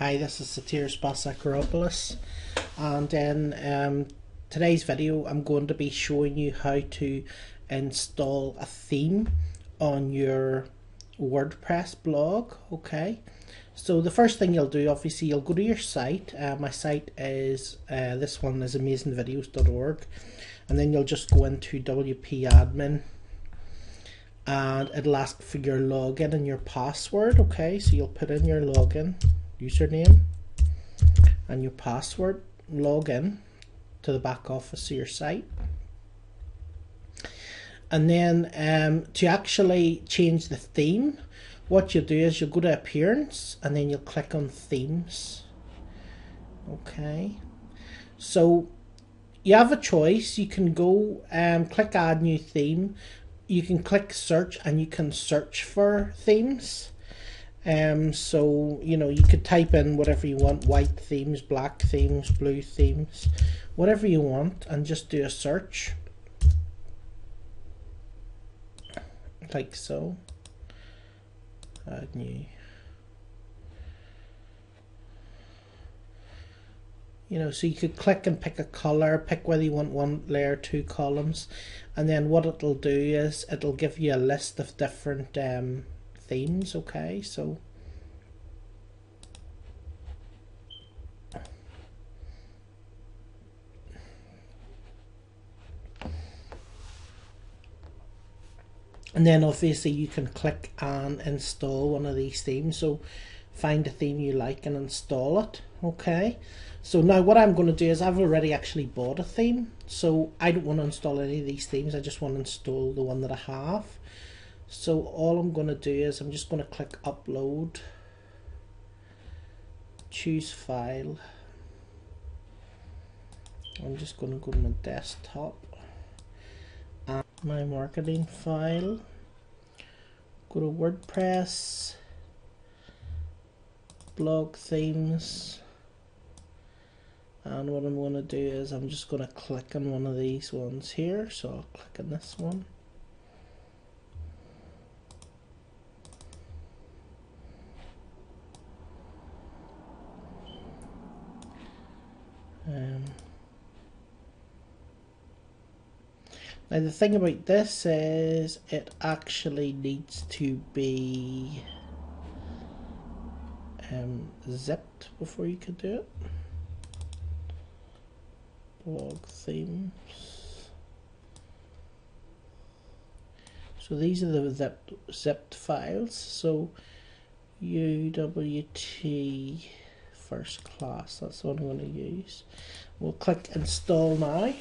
Hi, this is Satiris Basakaropoulos, and in today's video I'm going to be showing you how to install a theme on your WordPress blog. Okay, so the first thing you'll do, obviously you'll go to your site. My site is this one is amazingvideos.org, and then you'll just go into WP admin and it'll ask for your login and your password. Okay, so you'll put in your login, username, and your password, log in to the back office of your site. And then to actually change the theme, what you'll do is you'll go to appearance and then you'll click on themes. Okay, so you have a choice. You can go click add new theme, you can click search, and you can search for themes. So you could type in whatever you want: white themes, black themes, blue themes, whatever you want, and just do a search like so. Add new. So you could click and pick a color, pick whether you want one layer, two columns, and then what it'll do is it'll give you a list of different themes. Okay, so and then obviously you can click and install one of these themes. So find a theme you like and install it. Okay, so now what I'm going to do is I've already actually bought a theme, so I don't want to install any of these themes. I just want to install the one that I have. So all I'm going to do is I'm just going to click upload, choose file. I'm just going to go to my desktop and my marketing file, go to WordPress, blog themes, and what I'm going to do is I'm just going to click on one of these ones here. So I'll click on this one. Now the thing about this is it actually needs to be zipped before you can do it. Blog themes. So these are the zipped files. So UWT first class, that's what I'm going to use. We'll click install now.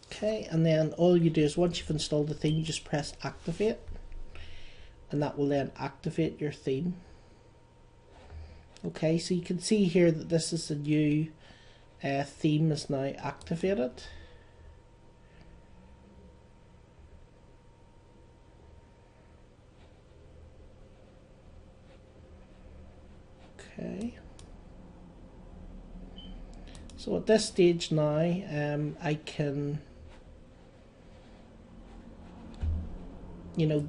Okay, and then all you do is once you've installed the theme, you just press activate, and that will then activate your theme. Okay, so you can see here that this is the new theme is now activated. Okay, so at this stage now I can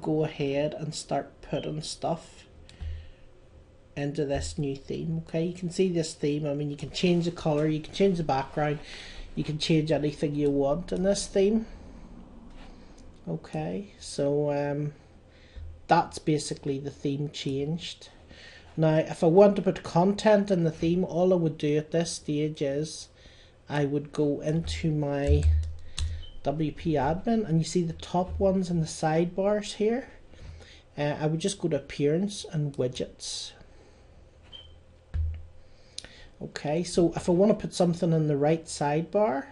go ahead and start putting stuff into this new theme. Okay, you can see this theme. I mean, you can change the color, you can change the background, you can change anything you want in this theme. Okay, so that's basically the theme changed. Now if I want to put content in the theme, all I would do at this stage is I would go into my WP admin, and you see the top ones in the sidebars here. I would just go to appearance and widgets. Okay, so if I want to put something in the right sidebar,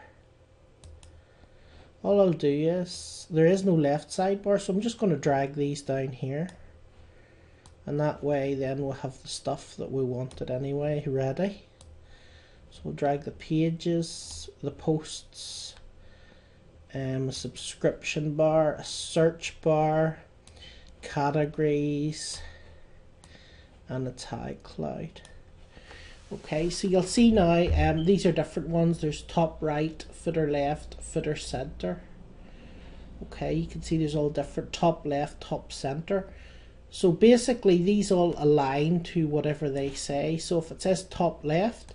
all I'll do is, there is no left sidebar, so I'm just going to drag these down here, and that way then we'll have the stuff that we wanted anyway ready. So we'll drag the pages, the posts, a subscription bar, a search bar, categories, and a tag cloud. Okay, so you'll see now these are different ones. There's top right, footer left, footer center. Okay, you can see there's all different top left, top center. So basically these all align to whatever they say. So if it says top left,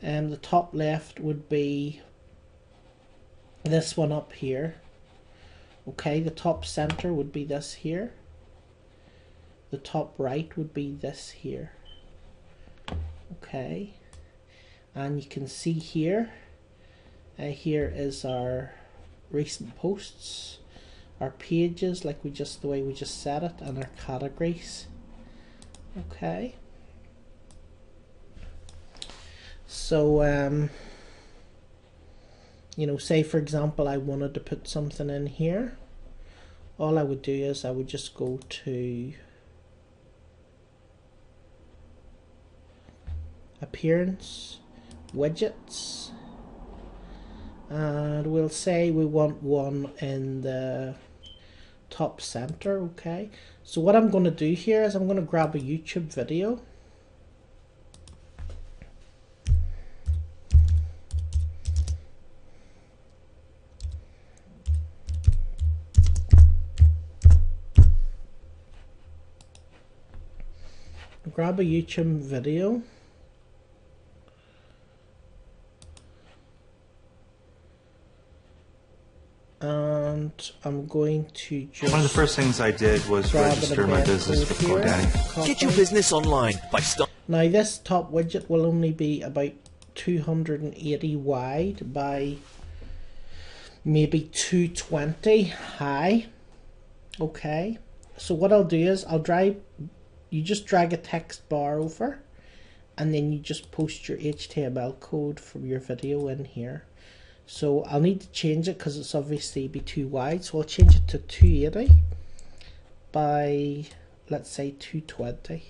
the top left would be this one up here. Okay, the top center would be this here. The top right would be this here. Okay, and you can see here, here is our recent posts, our pages, like the way we just set it, and our categories. Okay, so you know, say for example I wanted to put something in here, all I would do is I would just go to appearance, widgets, and we'll say we want one in the top center. Okay, so what I'm going to do here is I'm going to grab a YouTube video. Grab a YouTube video. And I'm going to just... One of the first things I did was register my business with GoDaddy. Get your business online by Now this top widget will only be about 280 wide by maybe 220 high. Okay, so what I'll do is you just drag a text bar over, and then you just post your HTML code from your video in here. So I'll need to change it because it's obviously be too wide, so I'll change it to 280 by, let's say, 220,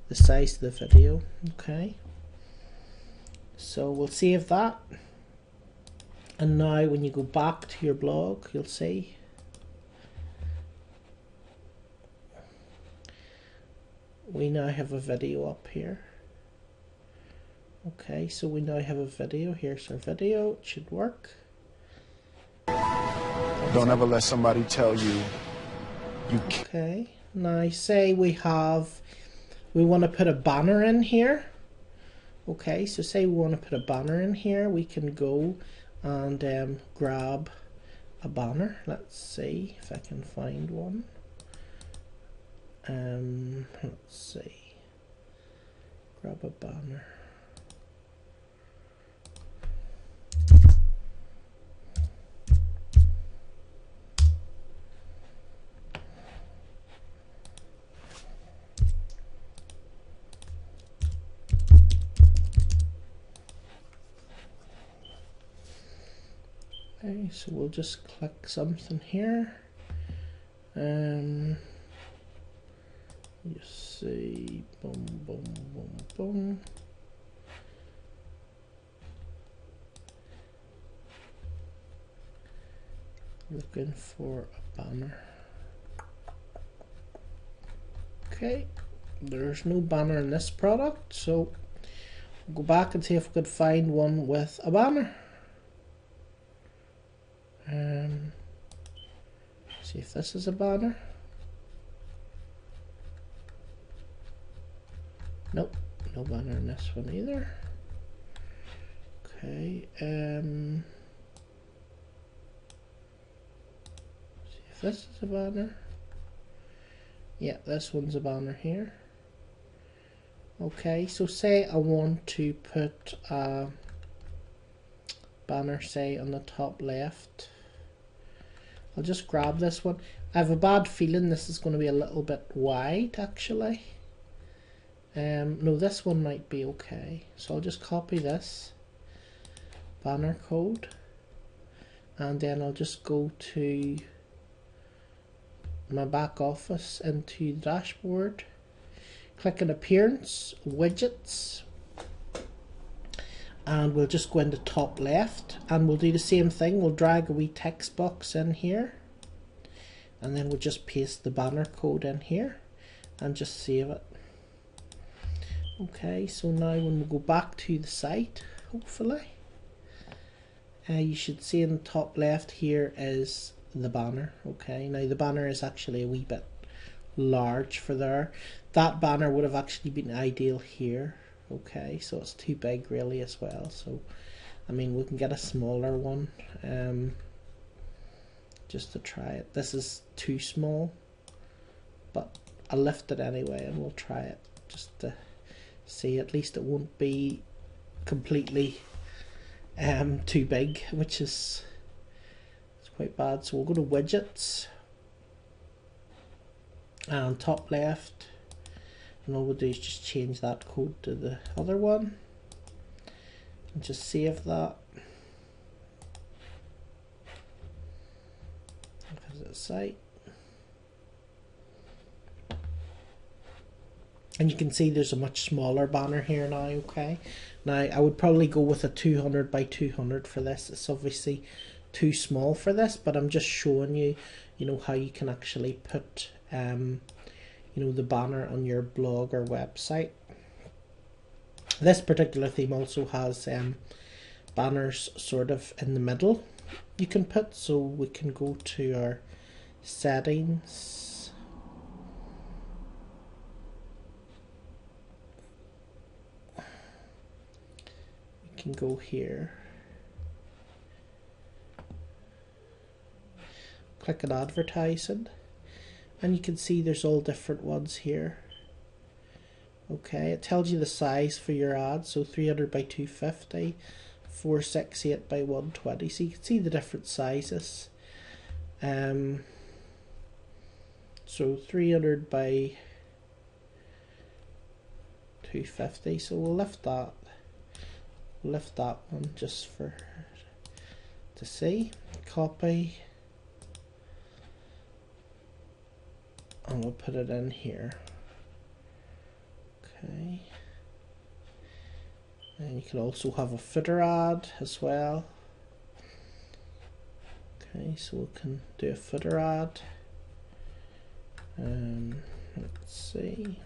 the size of the video. Okay, so we'll save that, and now when you go back to your blog, you'll see we now have a video up here. Okay, so we now have a video. Here's our video. It should work. Don't ever let somebody tell you can't. Okay, now say we want to put a banner in here. Okay, so say we want to put a banner in here, we can go and grab a banner. Let's see if I can find one. Let's see, grab a banner. Okay, so we'll just click something here. You see, boom, boom, boom, boom. Looking for a banner. Okay, there's no banner in this product, so we'll go back and see if we could find one with a banner. See if this is a banner. Nope, no banner in this one either. Okay, see if this is a banner. Yeah, this one's a banner here. Okay, so say I want to put a banner, say on the top left. I'll just grab this one. I have a bad feeling this is going to be a little bit wide actually. No, this one might be okay. So I'll just copy this banner code, and then I'll just go to my back office into the dashboard, click on appearance, widgets, and we'll just go into top left, and we'll do the same thing. We'll drag a wee text box in here, and then we'll just paste the banner code in here and just save it. Okay, so now when we go back to the site, hopefully, you should see in the top left here is the banner. Okay, now the banner is actually a wee bit large for there. That banner would have actually been ideal here. Okay, so it's too big really as well. So I mean, we can get a smaller one just to try it. This is too small, but I'll lift it anyway and we'll try it just to see. At least it won't be completely too big, which is quite bad. So we'll go to widgets and top left, and all we'll do is just change that code to the other one and just save that. Visit site, and you can see there's a much smaller banner here now. Okay, now I would probably go with a 200 by 200 for this. It's obviously too small for this, but I'm just showing you, you know, how you can actually put you know, the banner on your blog or website. This particular theme also has banners sort of in the middle you can put, so we can go to our settings, we can go here, click on advertising, and you can see there's all different ones here. Okay, it tells you the size for your ad, so 300 by 250, 468 by 120, so you can see the different sizes. So 300 by 250, so we'll lift that one just for to see. Copy, and we'll put it in here. Okay, and you can also have a footer ad as well. Okay, so we can do a footer ad. Let's see.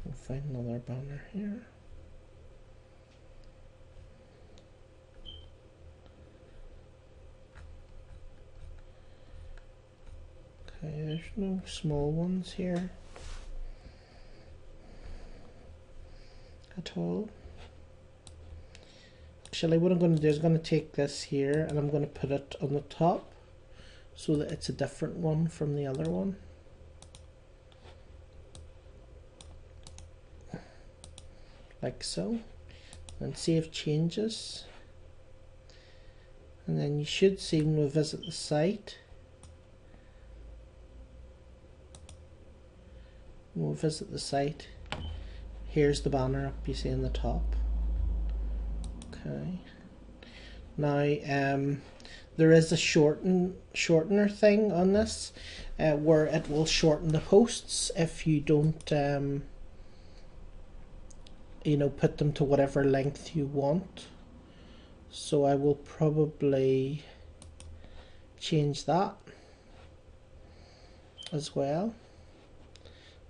We'll find another banner here. Okay, there's no small ones here at all. Actually, what I'm going to do is I'm going to take this here and I'm going to put it on the top so that it's a different one from the other one. Like so. And save changes. And then you should see when we visit the site, we'll visit the site, here's the banner up you see in the top. Okay, now there is a shortener thing on this where it will shorten the posts if you don't you know, put them to whatever length you want. So I will probably change that as well.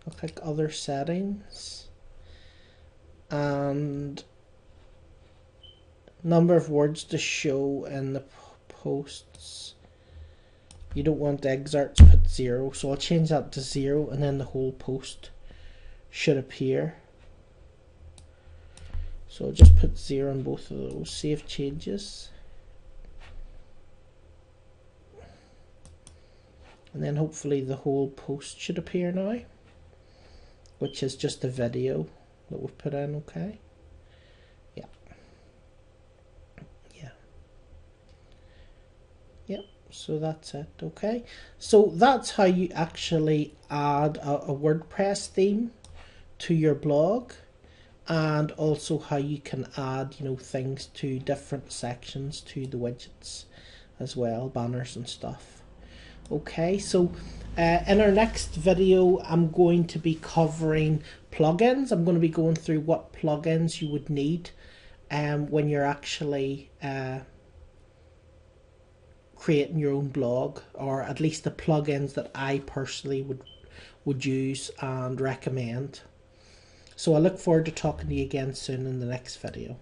I'll click other settings, and number of words to show in the posts. You don't want excerpts, put 0, so I'll change that to 0, and then the whole post should appear. So I'll just put 0 on both of those. Save changes, and then hopefully the whole post should appear now, which is just a video that we've put in. Okay, so that's it. Okay, so that's how you actually add a WordPress theme to your blog, and also how you can add, you know, things to different sections to the widgets as well, banners and stuff. Okay, so in our next video I'm going to be covering plugins. I'm going to be going through what plugins you would need when you're actually creating your own blog, or at least the plugins that I personally would use and recommend. So I look forward to talking to you again soon in the next video.